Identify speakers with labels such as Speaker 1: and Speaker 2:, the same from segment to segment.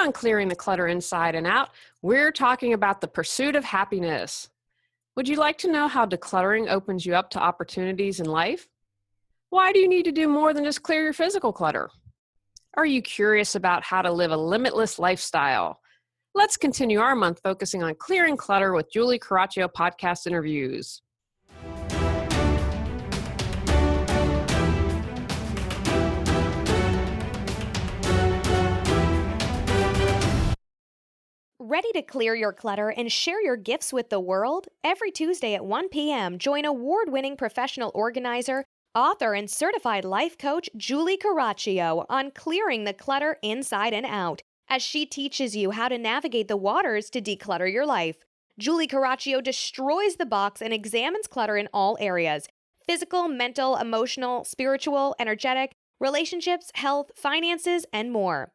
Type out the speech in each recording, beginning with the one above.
Speaker 1: on Clearing the Clutter Inside and Out, we're talking about the pursuit of happiness. Would you like to know how decluttering opens you up to opportunities in life? Why do you need to do more than just clear your physical clutter? Are you curious about how to live a limitless lifestyle? Let's continue our month focusing on clearing clutter with Julie Coraccio podcast interviews.
Speaker 2: Ready to clear your clutter and share your gifts with the world? Every Tuesday at 1 p.m., join award-winning professional organizer, author, and certified life coach Julie Coraccio on Clearing the Clutter Inside and Out, as she teaches you how to navigate the waters to declutter your life. Julie Coraccio destroys the box and examines clutter in all areas: physical, mental, emotional, spiritual, energetic, relationships, health, finances, and more.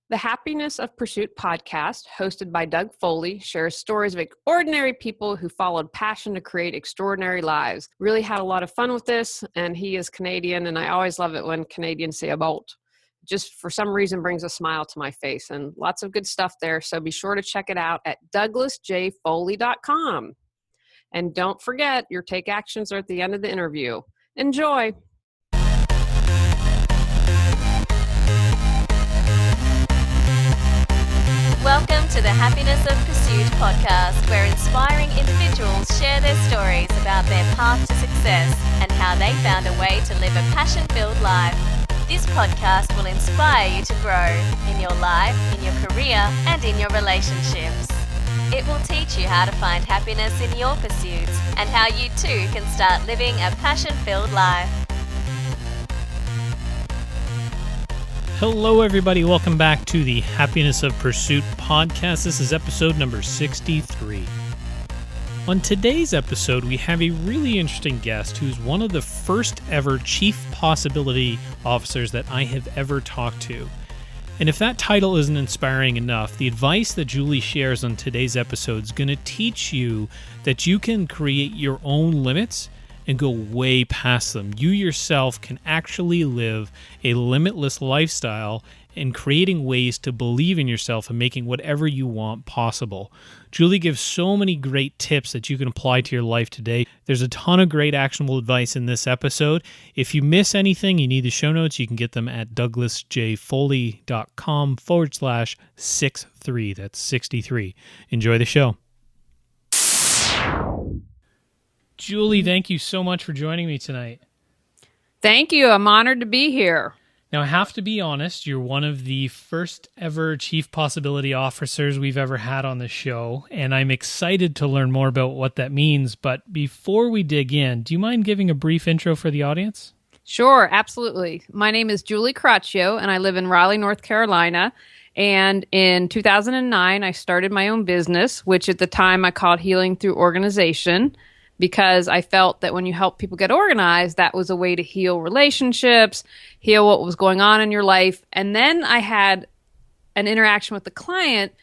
Speaker 1: The Happiness of Pursuit podcast, hosted by Doug Foley, shares stories of ordinary people who followed passion to create extraordinary lives. Really had a lot of fun with this, and he is Canadian, and I always love it when Canadians say about. Just for some reason brings a smile to my face, and lots of good stuff there, so be sure to check it out at douglasjfoley.com. And don't forget, your take actions are at the end of the interview. Enjoy!
Speaker 3: Welcome to the Happiness of Pursuit podcast, where inspiring individuals share their stories about their path to success and how they found a way to live a passion-filled life. This podcast will inspire you to grow in your life, in your career, and in your relationships. It will teach you how to find happiness in your pursuits and how you too can start living a passion-filled life.
Speaker 4: Hello, everybody. Welcome back to the Happiness of Pursuit podcast. This is episode number 63. On today's episode, we have a really interesting guest who's one of the first ever Chief Possibility Officers that I have ever talked to. And if that title isn't inspiring enough, the advice that Julie shares on today's episode is going to teach you that you can create your own limits and go way past them. You yourself can actually live a limitless lifestyle and creating ways to believe in yourself and making whatever you want possible. Julie gives so many great tips that you can apply to your life today. There's a ton of great actionable advice in this episode. If you miss anything, you need the show notes. You can get them at douglasjfoley.com/63. That's 63. Enjoy the show. Julie, thank you so much for joining me tonight.
Speaker 1: Thank you. I'm honored to be here.
Speaker 4: Now, I have to be honest, you're one of the first ever Chief Possibility Officers we've ever had on the show, and I'm excited to learn more about what that means. But before we dig in, do you mind giving a brief intro for the audience?
Speaker 1: Sure, absolutely. My name is Julie Coraccio, and I live in Raleigh, North Carolina. And in 2009, I started my own business, which at the time I called Healing Through Organization, because I felt that when you help people get organized, that was a way to heal relationships, heal what was going on in your life. And then I had an interaction with the client,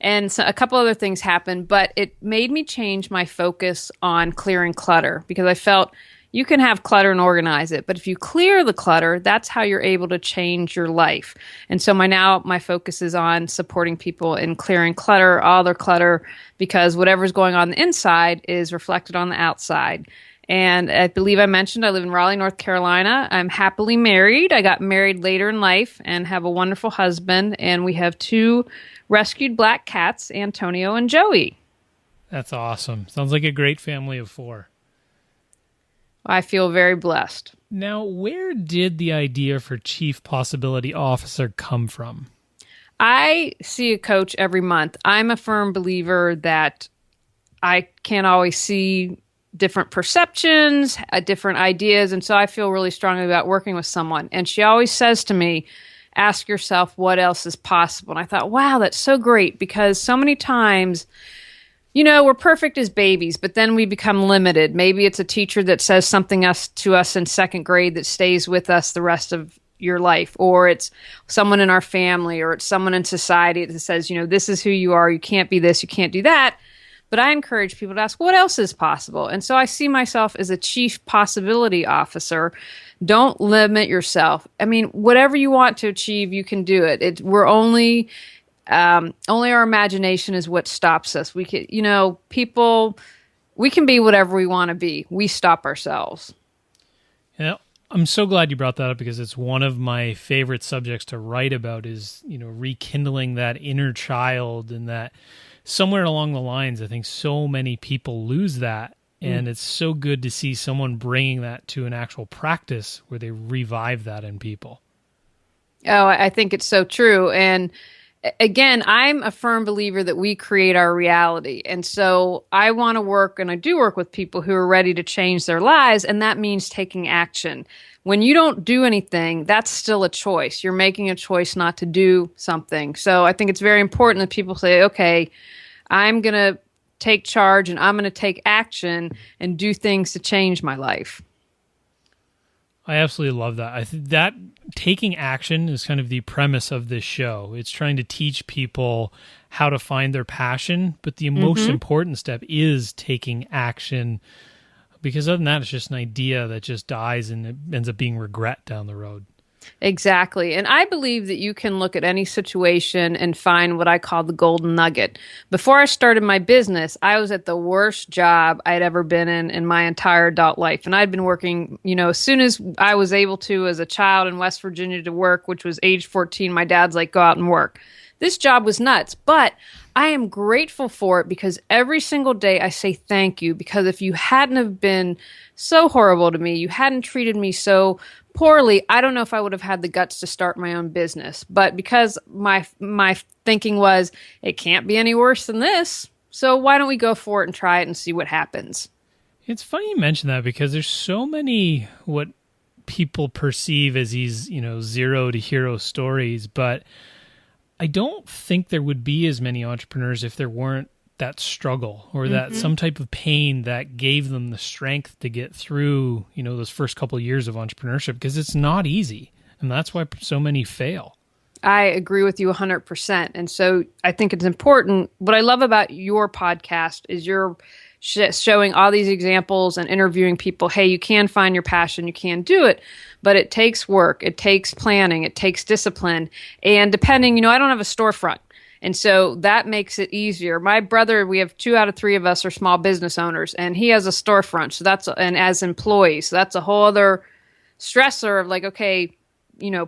Speaker 1: and so a couple other things happened, but it made me change my focus on clearing clutter, because I felt you can have clutter and organize it, but if you clear the clutter, that's how you're able to change your life. And so my focus is on supporting people in clearing clutter, all their clutter, because whatever's going on the inside is reflected on the outside. And I believe I mentioned I live in Raleigh, North Carolina. I'm happily married. I got married later in life and have a wonderful husband, and we have 2 rescued black cats, Antonio and Joey.
Speaker 4: That's awesome. Sounds like a great family of 4.
Speaker 1: I feel very blessed.
Speaker 4: Now, where did the idea for Chief Possibility Officer come from?
Speaker 1: I see a coach every month. I'm a firm believer that I can't always see different perceptions, different ideas, and so I feel really strongly about working with someone. And she always says to me, ask yourself what else is possible. And I thought, wow, that's so great, because so many times, you know, we're perfect as babies, but then we become limited. Maybe it's a teacher that says something to us in 2nd grade that stays with us the rest of your life, or it's someone in our family, or it's someone in society that says, you know, this is who you are, you can't be this, you can't do that. But I encourage people to ask, what else is possible? And so I see myself as a Chief Possibility Officer, Don't limit yourself. I mean, whatever you want to achieve, you can do it. We're only our imagination is what stops us. We can, people, we can be whatever we want to be. We stop ourselves.
Speaker 4: Yeah. I'm so glad you brought that up because it's one of my favorite subjects to write about is, rekindling that inner child, and that somewhere along the lines, I think so many people lose that. And it's so good to see someone bringing that to an actual practice where they revive that in people.
Speaker 1: Oh, I think it's so true. And again, I'm a firm believer that we create our reality. And so I want to work, and I do work with people who are ready to change their lives. And that means taking action. When you don't do anything, that's still a choice. You're making a choice not to do something. So I think it's very important that people say, okay, I'm going to take charge and I'm going to take action and do things to change my life.
Speaker 4: I absolutely love that. That taking action is kind of the premise of this show. It's trying to teach people how to find their passion, but the most important step is taking action, because other than that, it's just an idea that just dies and it ends up being regret down the road.
Speaker 1: Exactly. And I believe that you can look at any situation and find what I call the golden nugget. Before I started my business, I was at the worst job I'd ever been in my entire adult life. And I'd been working, as soon as I was able to as a child in West Virginia to work, which was age 14, my dad's like, go out and work. This job was nuts, but I am grateful for it because every single day I say thank you, because if you hadn't have been so horrible to me, you hadn't treated me so poorly, I don't know if I would have had the guts to start my own business. But because my thinking was, it can't be any worse than this, so why don't we go for it and try it and see what happens?
Speaker 4: It's funny you mention that because there's so many what people perceive as these, zero to hero stories, but I don't think there would be as many entrepreneurs if there weren't that struggle or that some type of pain that gave them the strength to get through, those first couple of years of entrepreneurship, because it's not easy. And that's why so many fail.
Speaker 1: I agree with you 100%. And so I think it's important. What I love about your podcast is you're showing all these examples and interviewing people. Hey, you can find your passion. You can do it, but it takes work. It takes planning. It takes discipline. And depending, I don't have a storefront. And so that makes it easier. My brother, we have 2 out of 3 of us are small business owners, and he has a storefront. So and as employees, so that's a whole other stressor of like, okay,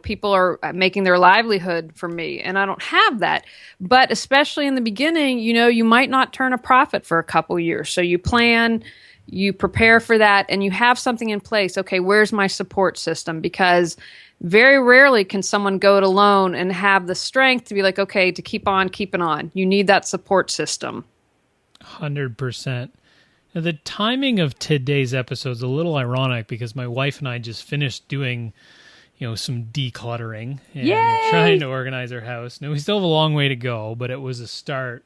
Speaker 1: people are making their livelihood from me, and I don't have that. But especially in the beginning, you might not turn a profit for a couple years. So you plan, you prepare for that, and you have something in place. Okay, where's my support system? Because very rarely can someone go it alone and have the strength to be like, okay, to keep on keeping on. You need that support system.
Speaker 4: 100%. Now, the timing of today's episode is a little ironic because my wife and I just finished doing some decluttering and trying to organize our house. Now, we still have a long way to go, but it was a start.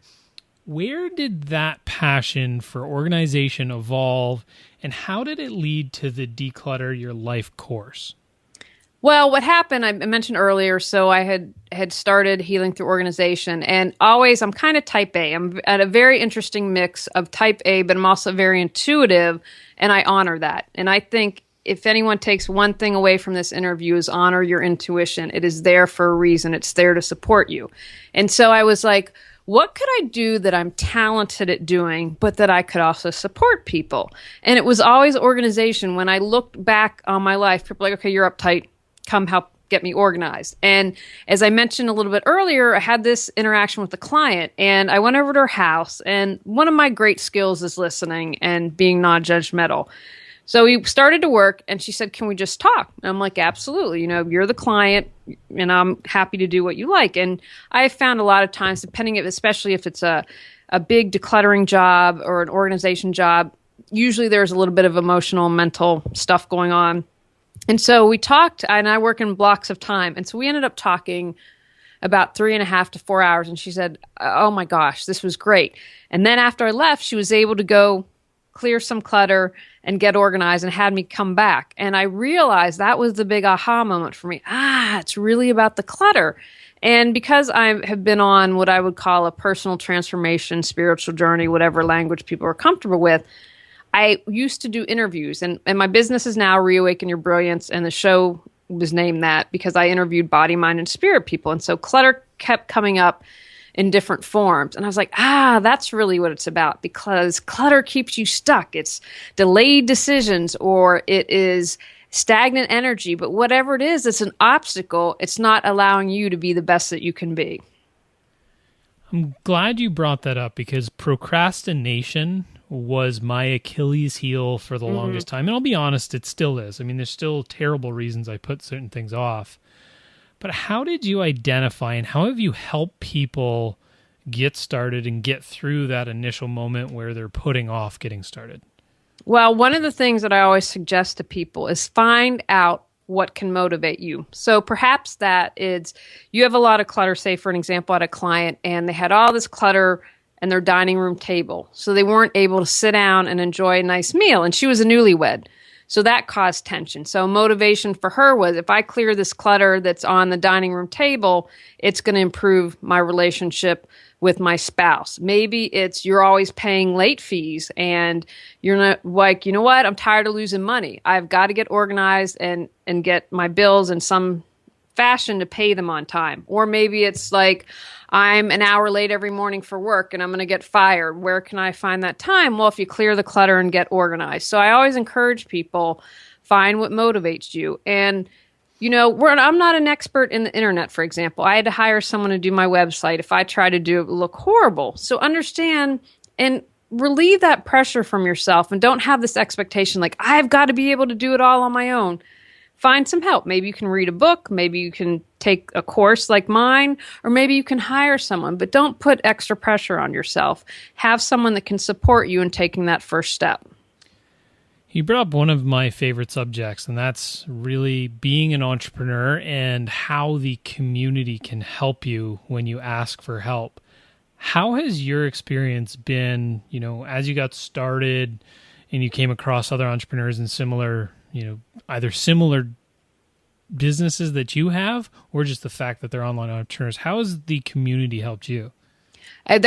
Speaker 4: Where did that passion for organization evolve, and how did it lead to the Declutter Your Life course?
Speaker 1: Well, what happened, I mentioned earlier, so I had started healing through organization, and always, I'm kind of type A. I'm at a very interesting mix of type A, but I'm also very intuitive, and I honor that. And I think if anyone takes one thing away from this interview is honor your intuition. It is there for a reason. It's there to support you. And so I was like, what could I do that I'm talented at doing, but that I could also support people? And it was always organization. When I looked back on my life, people were like, okay, you're uptight. Come help get me organized. And as I mentioned a little bit earlier, I had this interaction with a client, and I went over to her house, and one of my great skills is listening and being non-judgmental. So we started to work, and she said, can we just talk? And I'm like, absolutely. You're the client, and I'm happy to do what you like. And I found a lot of times, especially if it's a big decluttering job or an organization job, usually there's a little bit of emotional, mental stuff going on. And so we talked, and I work in blocks of time. And so we ended up talking about 3.5 to 4 hours. And she said, oh my gosh, this was great. And then after I left, she was able to go clear some clutter and get organized and had me come back. And I realized that was the big aha moment for me. It's really about the clutter. And because I have been on what I would call a personal transformation, spiritual journey, whatever language people are comfortable with, I used to do interviews, and my business is now Reawaken Your Brilliance, and the show was named that because I interviewed body, mind, and spirit people. And so clutter kept coming up in different forms. And I was like, that's really what it's about, because clutter keeps you stuck. It's delayed decisions, or it is stagnant energy. But whatever it is, it's an obstacle. It's not allowing you to be the best that you can be.
Speaker 4: I'm glad you brought that up, because procrastination was my Achilles heel for the longest time. And I'll be honest, it still is. I mean, there's still terrible reasons I put certain things off. But how did you identify, and how have you helped people get started and get through that initial moment where they're putting off getting started?
Speaker 1: Well, one of the things that I always suggest to people is find out what can motivate you. So perhaps that is, you have a lot of clutter. Say, for an example, I had a client and they had all this clutter in their dining room table. So they weren't able to sit down and enjoy a nice meal. And she was a newlywed. So that caused tension. So motivation for her was, if I clear this clutter that's on the dining room table, it's going to improve my relationship with my spouse. Maybe it's, you're always paying late fees and you're not like, you know what, I'm tired of losing money. I've got to get organized and get my bills in some fashion to pay them on time. Or maybe it's like, I'm an hour late every morning for work and I'm going to get fired. Where can I find that time? Well, if you clear the clutter and get organized. So I always encourage people, find what motivates you. And, you know, I'm not an expert in the internet, for example. I had to hire someone to do my website. If I try to do it, it will look horrible. So understand and relieve that pressure from yourself, and don't have this expectation like, I've got to be able to do it all on my own. Find some help. Maybe you can read a book. Maybe you can take a course like mine, or maybe you can hire someone, but don't put extra pressure on yourself. Have someone that can support you in taking that first step.
Speaker 4: You brought up one of my favorite subjects, and that's really being an entrepreneur and how the community can help you when you ask for help. How has your experience been, you know, as you got started and you came across other entrepreneurs in similar, you know, either similar businesses that you have, or just the fact that they're online entrepreneurs? How has the community helped you?
Speaker 1: I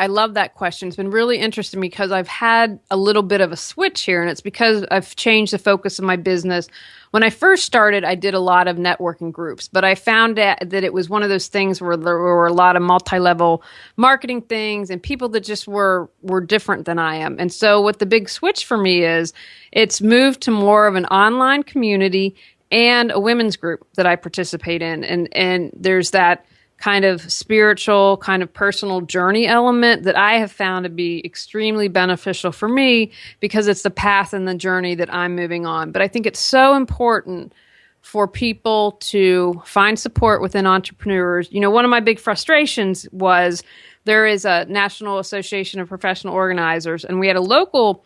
Speaker 1: love that question. It's been really interesting because I've had a little bit of a switch here, and it's because I've changed the focus of my business. When I first started, I did a lot of networking groups, but I found that it was one of those things where there were a lot of multi-level marketing things and people that just were different than I am. And so what the big switch for me is, it's moved to more of an online community and a women's group that I participate in. And there's that kind of spiritual, kind of personal journey element that I have found to be extremely beneficial for me, because it's the path and the journey that I'm moving on. But I think it's so important for people to find support within entrepreneurs. You know, one of my big frustrations was, there is a National Association of Professional Organizers, and we had a local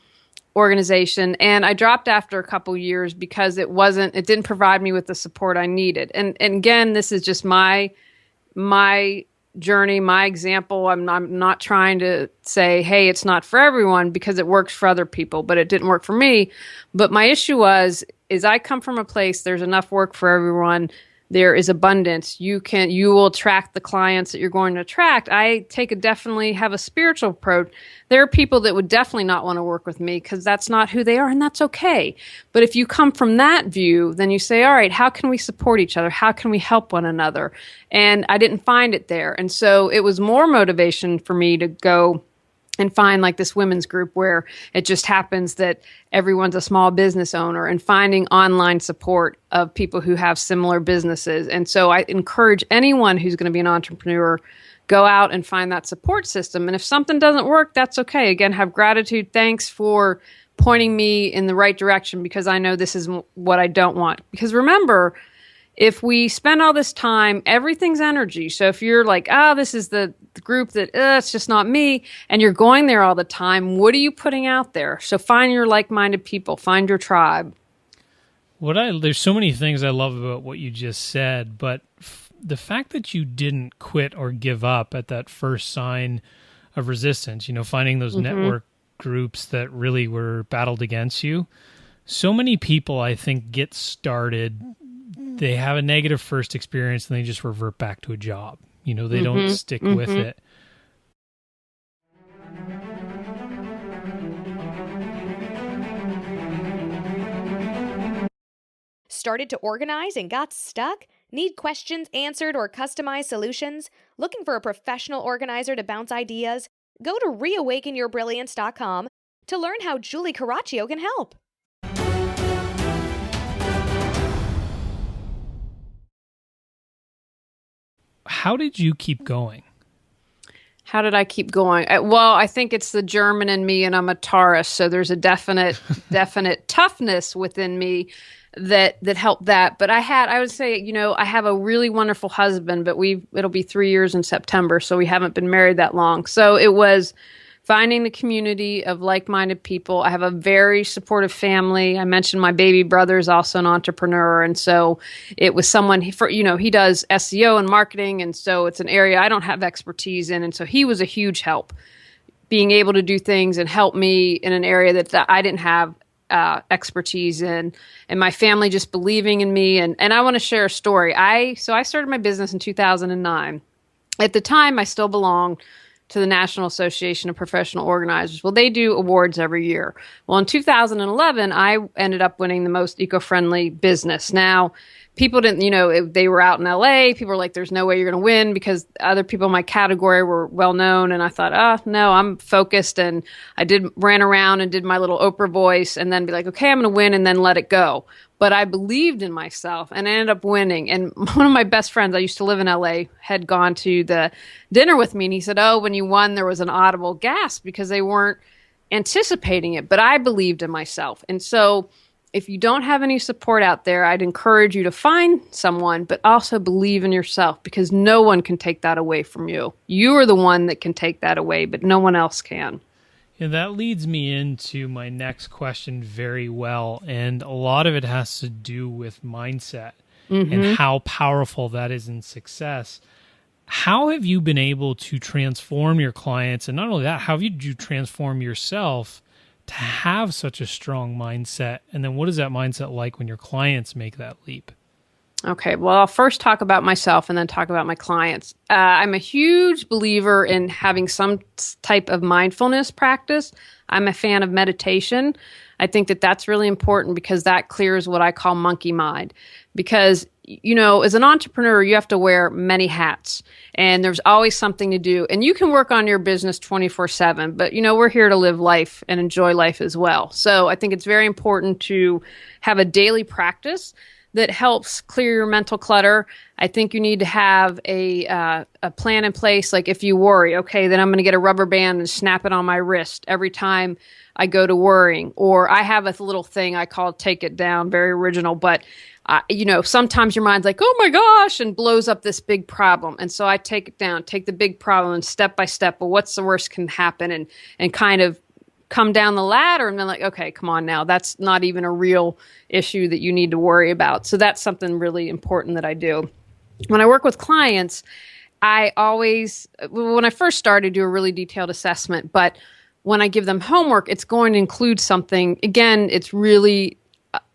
Speaker 1: organization, and I dropped after a couple years because it didn't provide me with the support I needed. And again, this is just my journey, my example. I'm not trying to say, hey, it's not for everyone, because it works for other people, but it didn't work for me. But my issue is I come from a place, there's enough work for everyone. There is abundance. You will attract the clients that you're going to attract. I definitely have a spiritual approach. There are people that would definitely not want to work with me because that's not who they are, and that's okay. But if you come from that view, then you say, all right, how can we support each other? How can we help one another? And I didn't find it there. And so it was more motivation for me to go and find like this women's group where it just happens that everyone's a small business owner, and finding online support of people who have similar businesses. And so I encourage anyone who's going to be an entrepreneur, go out and find that support system. And if something doesn't work, that's okay. Again, have gratitude. Thanks for pointing me in the right direction, because I know this is what I don't want. Because remember, if we spend all this time, everything's energy. So if you're like, this is the group that it's just not me, and you're going there all the time, what are you putting out there? So find your like-minded people, find your tribe.
Speaker 4: There's so many things I love about what you just said, but the fact that you didn't quit or give up at that first sign of resistance, you know, finding those network groups that really were battled against you. So many people, I think, get started, they have a negative first experience, and they just revert back to a job. You know, they don't stick with it.
Speaker 2: started to organize and got stuck? Need questions answered or customized solutions? Looking for a professional organizer to bounce ideas? Go to reawakenyourbrilliance.com to learn how Julie Coraccio can help.
Speaker 4: How did you keep going?
Speaker 1: How did I keep going? Well, I think it's the German in me, and I'm a Taurus, so there's a definite toughness within me that helped that. But I would say, I have a really wonderful husband, but it'll be 3 years in September, so we haven't been married that long. So it was finding the community of like-minded people. I have a very supportive family. I mentioned my baby brother is also an entrepreneur. And so it was someone, he does SEO and marketing. And so it's an area I don't have expertise in. And so he was a huge help, being able to do things and help me in an area that I didn't have expertise in, and my family just believing in me. And I want to share a story. I started my business in 2009. At the time, I still belonged to the National Association of Professional Organizers. Well, they do awards every year. Well, in 2011, I ended up winning the most eco-friendly business. Now, people didn't, they were out in LA. People were like, there's no way you're going to win, because other people in my category were well known. And I thought, no, I'm focused. And I ran around and did my little Oprah voice and then be like, okay, I'm going to win, and then let it go. But I believed in myself and I ended up winning. And one of my best friends, I used to live in LA, had gone to the dinner with me. And he said, oh, when you won, there was an audible gasp because they weren't anticipating it. But I believed in myself. And so if you don't have any support out there, I'd encourage you to find someone, but also believe in yourself, because no one can take that away from you. You are the one that can take that away, but no one else can.
Speaker 4: Yeah, that leads me into my next question very well. And a lot of it has to do with mindset and how powerful that is in success. How have you been able to transform your clients? And not only that, how did you transform yourself to have such a strong mindset? And then what is that mindset like when your clients make that leap?
Speaker 1: Okay, well, I'll first talk about myself and then talk about my clients. I'm a huge believer in having some type of mindfulness practice. I'm a fan of meditation. I think that that's really important because that clears what I call monkey mind. Because, as an entrepreneur, you have to wear many hats, and there's always something to do. And you can work on your business 24/7, but, we're here to live life and enjoy life as well. So I think it's very important to have a daily practice that helps clear your mental clutter. I think you need to have a plan in place. Like if you worry, okay, then I'm going to get a rubber band and snap it on my wrist every time I go to worrying. Or I have a little thing I call Take It Down, very original, but sometimes your mind's like, oh my gosh, and blows up this big problem. And so I take it down, take the big problem and step by step, well, what's the worst can happen, and kind of come down the ladder, and then like, okay, come on now, that's not even a real issue that you need to worry about. So that's something really important that I do. When I work with clients, I always, when I first started, do a really detailed assessment, but when I give them homework, it's going to include something. Again, it's really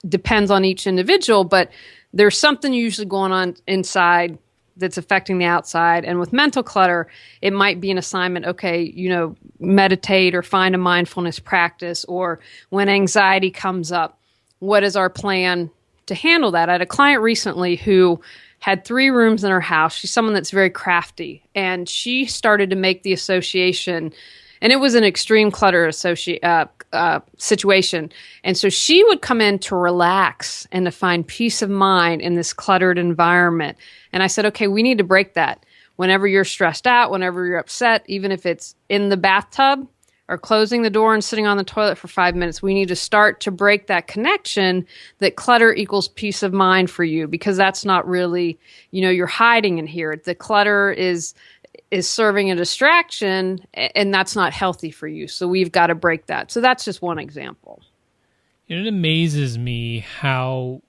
Speaker 1: depends on each individual, but there's something usually going on inside that's affecting the outside. And with mental clutter, it might be an assignment, okay, meditate or find a mindfulness practice, or when anxiety comes up, what is our plan to handle that? I had a client recently who had 3 rooms in her house. She's someone that's very crafty, and she started to make the association, and it was an extreme clutter situation. And so she would come in to relax and to find peace of mind in this cluttered environment. And I said, okay, we need to break that. Whenever you're stressed out, whenever you're upset, even if it's in the bathtub or closing the door and sitting on the toilet for 5 minutes, we need to start to break that connection that clutter equals peace of mind for you, because that's not really, you're hiding in here. The clutter is serving a distraction, and that's not healthy for you. So we've got to break that. So that's just one example.
Speaker 4: It amazes me how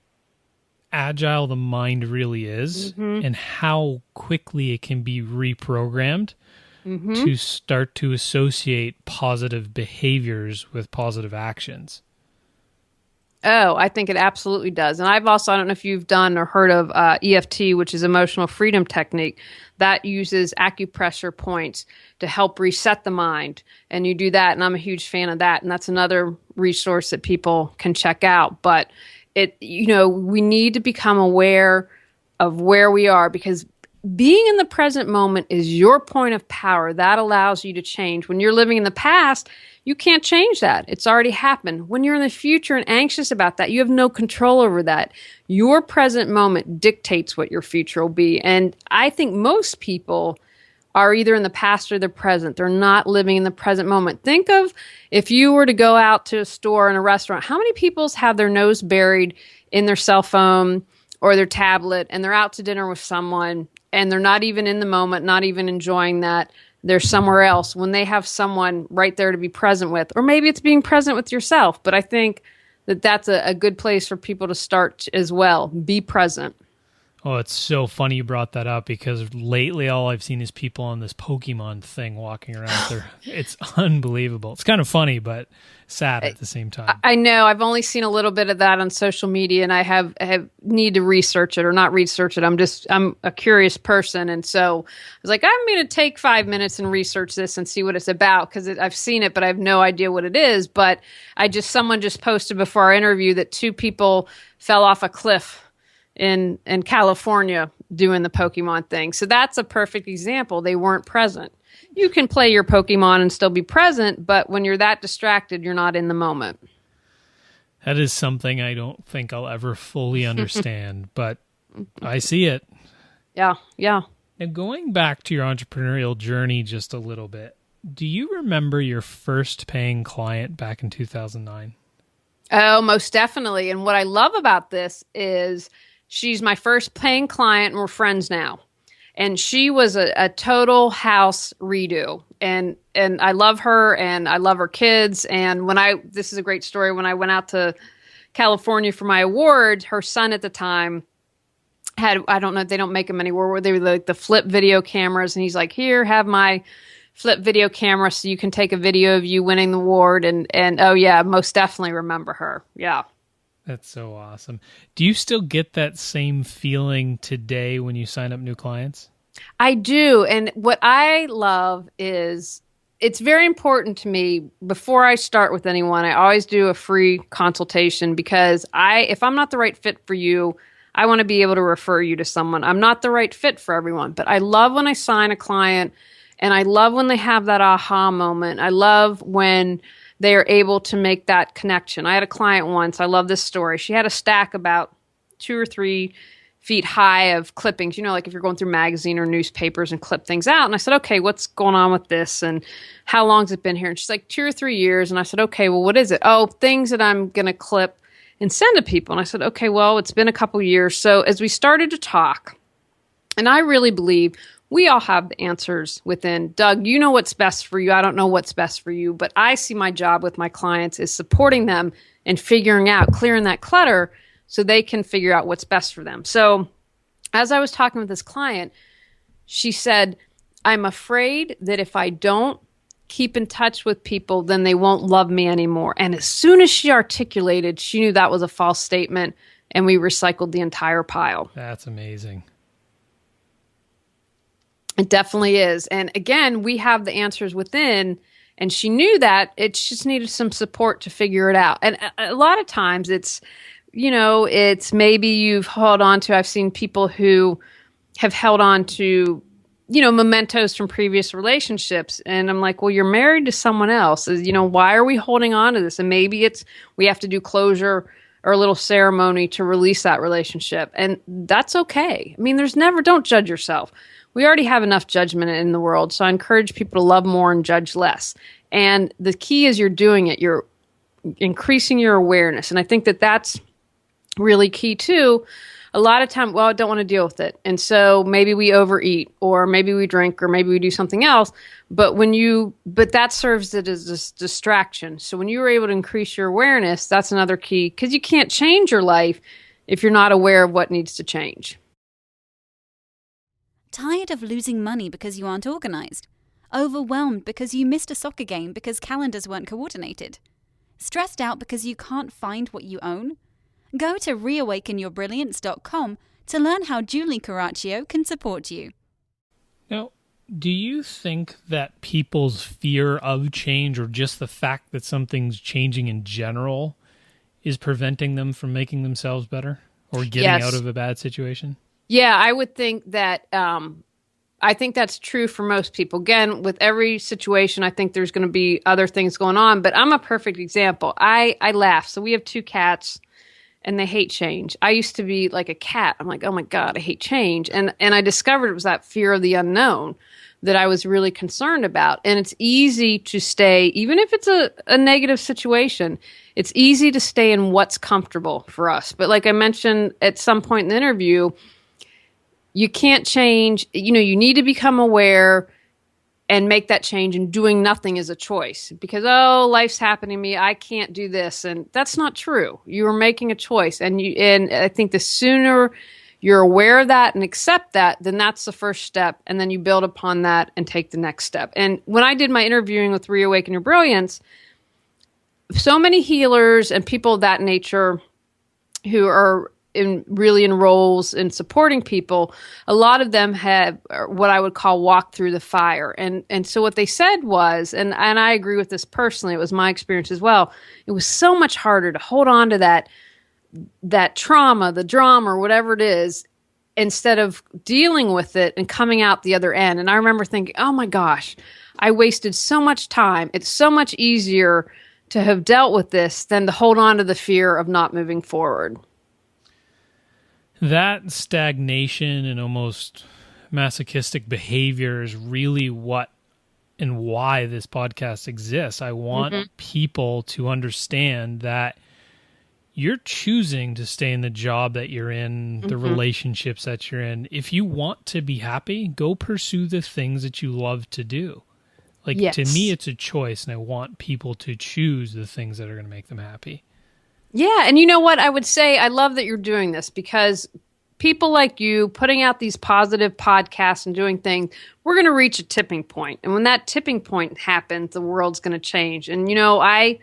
Speaker 4: agile the mind really is, and how quickly it can be reprogrammed to start to associate positive behaviors with positive actions.
Speaker 1: Oh, I think it absolutely does. And I don't know if you've done or heard of EFT, which is emotional freedom technique. That uses acupressure points to help reset the mind. And you do that, and I'm a huge fan of that. And that's another resource that people can check out. But we need to become aware of where we are, because being in the present moment is your point of power. That allows you to change. When you're living in the past, you can't change that. It's already happened. When you're in the future and anxious about that, you have no control over that. Your present moment dictates what your future will be. And I think most people are either in the past or the present. They're not living in the present moment. Think of if you were to go out to a store and a restaurant, how many people have their nose buried in their cell phone or their tablet, and they're out to dinner with someone and they're not even in the moment, not even enjoying that. They're somewhere else when they have someone right there to be present with. Or maybe it's being present with yourself. But I think that that's a good place for people to start as well. Be present.
Speaker 4: Oh, it's so funny you brought that up, because lately all I've seen is people on this Pokemon thing walking around there. It's unbelievable. It's kind of funny, but sad at the same time.
Speaker 1: I know. I've only seen a little bit of that on social media, and I have need to research it, or not research it. I'm a curious person. And so I was like, I'm going to take 5 minutes and research this and see what it's about, because I've seen it, but I have no idea what it is. But someone just posted before our interview that 2 people fell off a cliff in California doing the Pokemon thing. So that's a perfect example. They weren't present. You can play your Pokemon and still be present, but when you're that distracted, you're not in the moment.
Speaker 4: That is something I don't think I'll ever fully understand, but I see it.
Speaker 1: Yeah.
Speaker 4: Now, going back to your entrepreneurial journey just a little bit, do you remember your first paying client back in 2009?
Speaker 1: Oh, most definitely. And what I love about this is she's my first paying client, and we're friends now. And she was a total house redo. And I love her, and I love her kids. And this is a great story. When I went out to California for my award, her son at the time had, I don't know, they don't make them anymore, they were like the flip video cameras. And he's like, here, have my flip video camera so you can take a video of you winning the award. And oh yeah, most definitely remember her. Yeah.
Speaker 4: That's so awesome. Do you still get that same feeling today when you sign up new clients?
Speaker 1: I do. And what I love is it's very important to me before I start with anyone, I always do a free consultation, because if I'm not the right fit for you, I want to be able to refer you to someone. I'm not the right fit for everyone, but I love when I sign a client, and I love when they have that aha moment. I love when they are able to make that connection. I had a client once, I love this story. She had a stack about 2 or 3 feet high of clippings, like if you're going through magazine or newspapers and clip things out. And I said, okay, what's going on with this? And how long's it been here? And she's like, 2 or 3 years. And I said, okay, well, what is it? Oh, things that I'm going to clip and send to people. And I said, okay, well, it's been a couple years. So as we started to talk, and I really believe we all have the answers within. Doug, you know what's best for you. I don't know what's best for you, but I see my job with my clients is supporting them and figuring out, clearing that clutter so they can figure out what's best for them. So as I was talking with this client, she said, I'm afraid that if I don't keep in touch with people, then they won't love me anymore. And as soon as she articulated, she knew that was a false statement, and we recycled the entire pile.
Speaker 4: That's amazing.
Speaker 1: It definitely is. And again, we have the answers within, and she knew that. It just needed some support to figure it out. And a lot of times it's maybe you've held on to, I've seen people who have held on to, mementos from previous relationships. And I'm like, well, you're married to someone else. Why are we holding on to this? And maybe we have to do closure or a little ceremony to release that relationship. And that's okay. I mean, don't judge yourself. We already have enough judgment in the world, so I encourage people to love more and judge less. And the key is you're doing it. You're increasing your awareness. And I think that that's really key too. A lot of time, I don't want to deal with it. And so maybe we overeat, or maybe we drink, or maybe we do something else. But that serves it as a distraction. So when you were able to increase your awareness, that's another key, because you can't change your life if you're not aware of what needs to change.
Speaker 5: Tired of losing money because you aren't organised? Overwhelmed because you missed a soccer game because calendars weren't coordinated? Stressed out because you can't find what you own? Go to reawakenyourbrilliance.com to learn how Julie Coraccio can support you.
Speaker 4: Now, do you think that people's fear of change, or just the fact that something's changing in general, is preventing them from making themselves better or getting out of a bad situation?
Speaker 1: Yeah, I would think that, I think that's true for most people. Again, with every situation, I think there's going to be other things going on, but I'm a perfect example. I laugh. So we have 2 cats and they hate change. I used to be like a cat. I'm like, oh my God, I hate change. And I discovered it was that fear of the unknown that I was really concerned about. And it's easy to stay, even if it's a negative situation, it's easy to stay in what's comfortable for us. But like I mentioned at some point in the interview, you can't change, you need to become aware and make that change, and doing nothing is a choice because, life's happening to me. I can't do this. And that's not true. You are making a choice. And I think the sooner you're aware of that and accept that, then that's the first step. And then you build upon that and take the next step. And when I did my interviewing with Reawaken Your Brilliance, so many healers and people of that nature who are really in roles in supporting people, a lot of them have what I would call walked through the fire. And so what they said was, and I agree with this personally, it was my experience as well, it was so much harder to hold on to that trauma, the drama, or whatever it is, instead of dealing with it and coming out the other end. And I remember thinking, oh my gosh, I wasted so much time. It's so much easier to have dealt with this than to hold on to the fear of not moving forward.
Speaker 4: That stagnation and almost masochistic behavior is really what and why this podcast exists. I want people to understand that you're choosing to stay in the job that you're in, the relationships that you're in. If you want to be happy, go pursue the things that you love to do. Like, to me, it's a choice, and I want people to choose the things that are going to make them happy.
Speaker 1: Yeah, and you know what? I would say I love that you're doing this because people like you putting out these positive podcasts and doing things, we're going to reach a tipping point. And when that tipping point happens, the world's going to change. And, I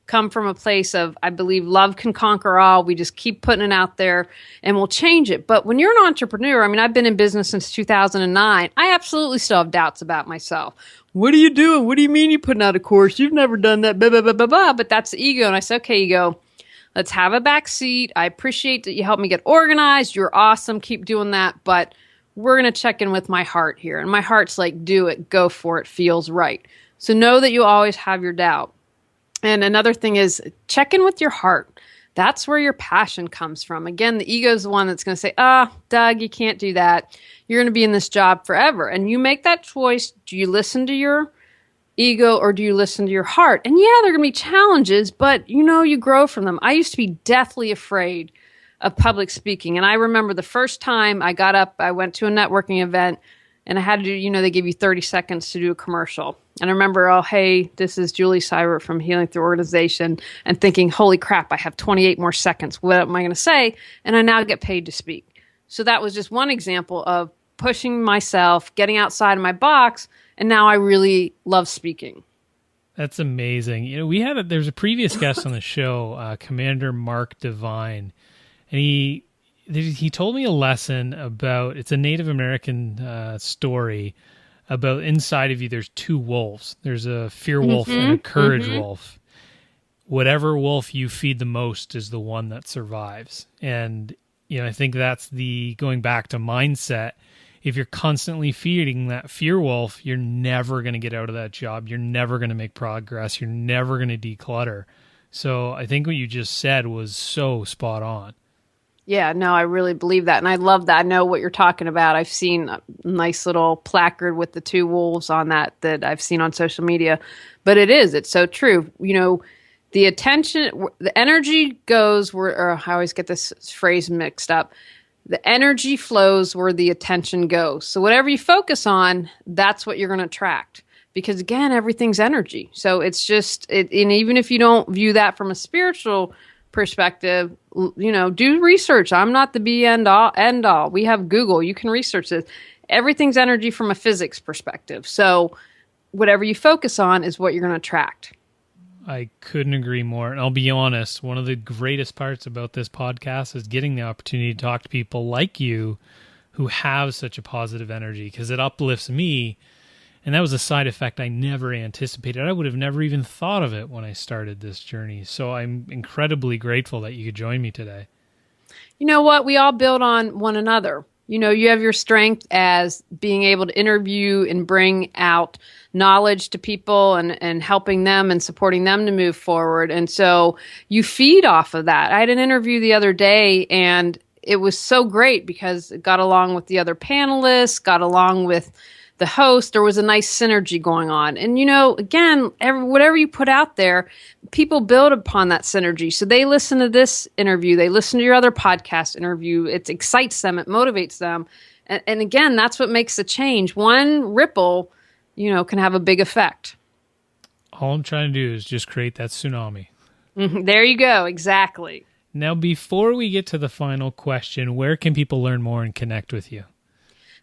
Speaker 1: come from a place of, I believe love can conquer all. We just keep putting it out there and we'll change it. But when you're an entrepreneur, I've been in business since 2009. I absolutely still have doubts about myself. What are you doing? What do you mean you're putting out a course? You've never done that, blah, blah, blah, blah, blah. But that's the ego. And I said, okay, ego, let's have a back seat. I appreciate that you helped me get organized. You're awesome. Keep doing that. But we're going to check in with my heart here. And my heart's like, do it. Go for it. Feels right. So know that you always have your doubt. And another thing is check in with your heart. That's where your passion comes from. Again, the ego is the one that's going to say, Doug, you can't do that. You're going to be in this job forever. And you make that choice. Do you listen to your ego or do you listen to your heart? And yeah, there are going to be challenges, but you grow from them. I used to be deathly afraid of public speaking. And I remember the first time I got up, I went to a networking event and I had to do, they give you 30 seconds to do a commercial. And I remember, hey, this is Julie Seibert from Healing Through Organization, and thinking, holy crap, I have 28 more seconds. What am I going to say? And I now get paid to speak. So that was just one example of pushing myself, getting outside of my box, and now I really love speaking.
Speaker 4: That's amazing. There's a previous guest on the show, Commander Mark Devine, and he told me a lesson about, it's a Native American story about inside of you, there's 2 wolves. There's a fear wolf and a courage wolf. Whatever wolf you feed the most is the one that survives. And, I think that's going back to mindset. If you're constantly feeding that fear wolf, you're never going to get out of that job. You're never going to make progress. You're never going to declutter. So I think what you just said was so spot on.
Speaker 1: Yeah, no, I really believe that. And I love that. I know what you're talking about. I've seen a nice little placard with the 2 wolves on that I've seen on social media. But it's so true. The attention, the energy goes where, or I always get this phrase mixed up. The energy flows where the attention goes. So whatever you focus on, that's what you're going to attract. Because again, everything's energy. So it's just, and even if you don't view that from a spiritual perspective, do research. I'm not the be end all. We have Google. You can research this. Everything's energy from a physics perspective. So whatever you focus on is what you're going to attract.
Speaker 4: I couldn't agree more. And I'll be honest, one of the greatest parts about this podcast is getting the opportunity to talk to people like you who have such a positive energy, because it uplifts me. And that was a side effect I never anticipated. I would have never even thought of it when I started this journey. So I'm incredibly grateful that you could join me today.
Speaker 1: You know what? We all build on one another. You have your strength as being able to interview and bring out knowledge to people and helping them and supporting them to move forward. And so you feed off of that. I had an interview the other day, and it was so great because it got along with the other panelists, got along with the host. There was a nice synergy going on. And, again, whatever you put out there, people build upon that synergy. So they listen to this interview. They listen to your other podcast interview. It excites them. It motivates them. And again, that's what makes the change. One ripple, can have a big effect.
Speaker 4: All I'm trying to do is just create that tsunami.
Speaker 1: There you go. Exactly.
Speaker 4: Now, before we get to the final question, where can people learn more and connect with you?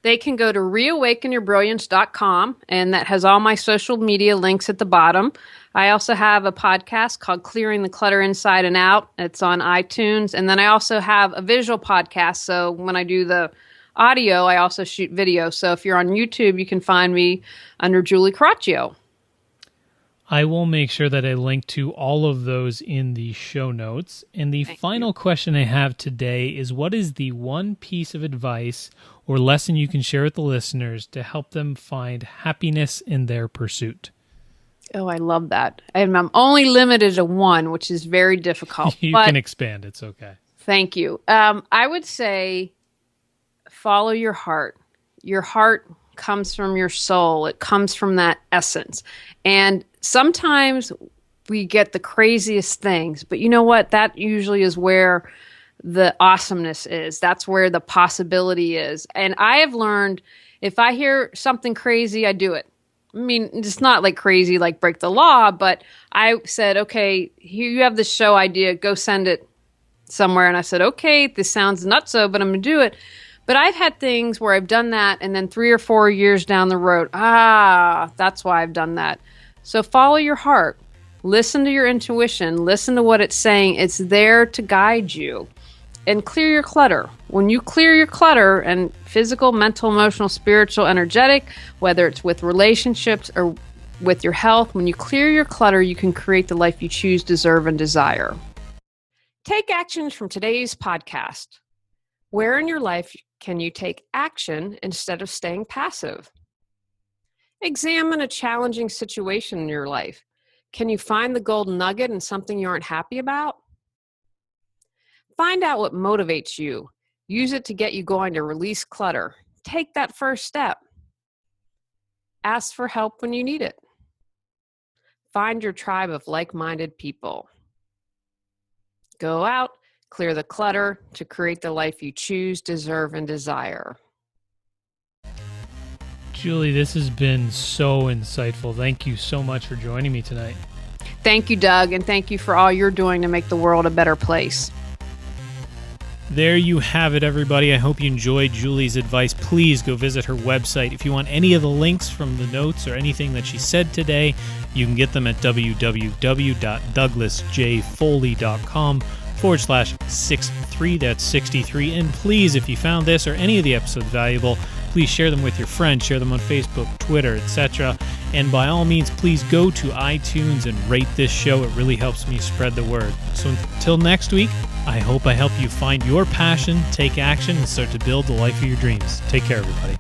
Speaker 1: They can go to reawakenyourbrilliance.com, and that has all my social media links at the bottom. I also have a podcast called Clearing the Clutter Inside and Out. It's on iTunes. And then I also have a visual podcast. So when I do the audio, I also shoot video. So if you're on YouTube, you can find me under Julie Coraccio.
Speaker 4: I will make sure that I link to all of those in the show notes. And the final question I have today is, what is the one piece of advice or lesson you can share with the listeners to help them find happiness in their pursuit?
Speaker 1: Oh, I love that. I'm only limited to one, which is very difficult.
Speaker 4: You can expand. It's okay.
Speaker 1: Thank you. I would say follow your heart. Your heart comes from your soul. It comes from that essence. And sometimes we get the craziest things, but you know what? That usually is where the awesomeness is. That's where the possibility is. And I have learned if I hear something crazy, I do it. I mean, it's not like crazy, like break the law, but I said, okay, here you have this show idea, go send it somewhere. And I said, okay, this sounds nutso, but I'm going to do it. But I've had things where I've done that, and then 3 or 4 years down the road, that's why I've done that. So follow your heart. Listen to your intuition. Listen to what it's saying. It's there to guide you. And clear your clutter. When you clear your clutter, and physical, mental, emotional, spiritual, energetic, whether it's with relationships or with your health, when you clear your clutter, you can create the life you choose, deserve, and desire. Take actions from today's podcast. Where in your life can you take action instead of staying passive? Examine a challenging situation in your life. Can you find the golden nugget in something you aren't happy about? Find out what motivates you. Use it to get you going to release clutter. Take that first step. Ask for help when you need it. Find your tribe of like-minded people. Go out, clear the clutter to create the life you choose, deserve, and desire.
Speaker 4: Julie, this has been so insightful. Thank you so much for joining me tonight.
Speaker 1: Thank you, Doug, and thank you for all you're doing to make the world a better place.
Speaker 4: There you have it, everybody. I hope you enjoyed Julie's advice. Please go visit her website. If you want any of the links from the notes or anything that she said today, you can get them at www.douglasjfoley.com/63. That's 63. And please, if you found this or any of the episodes valuable, please share them with your friends. Share them on Facebook, Twitter, etc. And by all means, please go to iTunes and rate this show. It really helps me spread the word. So until next week, I hope I help you find your passion, take action, and start to build the life of your dreams. Take care, everybody.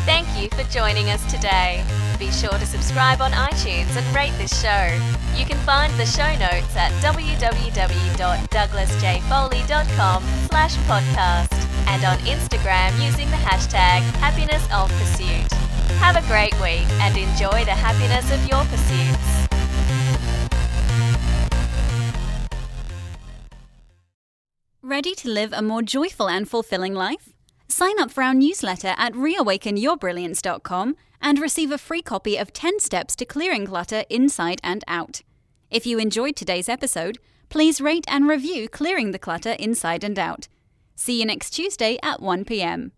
Speaker 3: Thank you for joining us today. Be sure to subscribe on iTunes and rate this show. You can find the show notes at www.douglasjfoley.com/podcast and on Instagram using the hashtag #HappinessOfPursuit. Have a great week and enjoy the happiness of your pursuits.
Speaker 5: Ready to live a more joyful and fulfilling life? Sign up for our newsletter at reawakenyourbrilliance.com and receive a free copy of 10 Steps to Clearing Clutter Inside and Out. If you enjoyed today's episode, please rate and review Clearing the Clutter Inside and Out. See you next Tuesday at 1 p.m.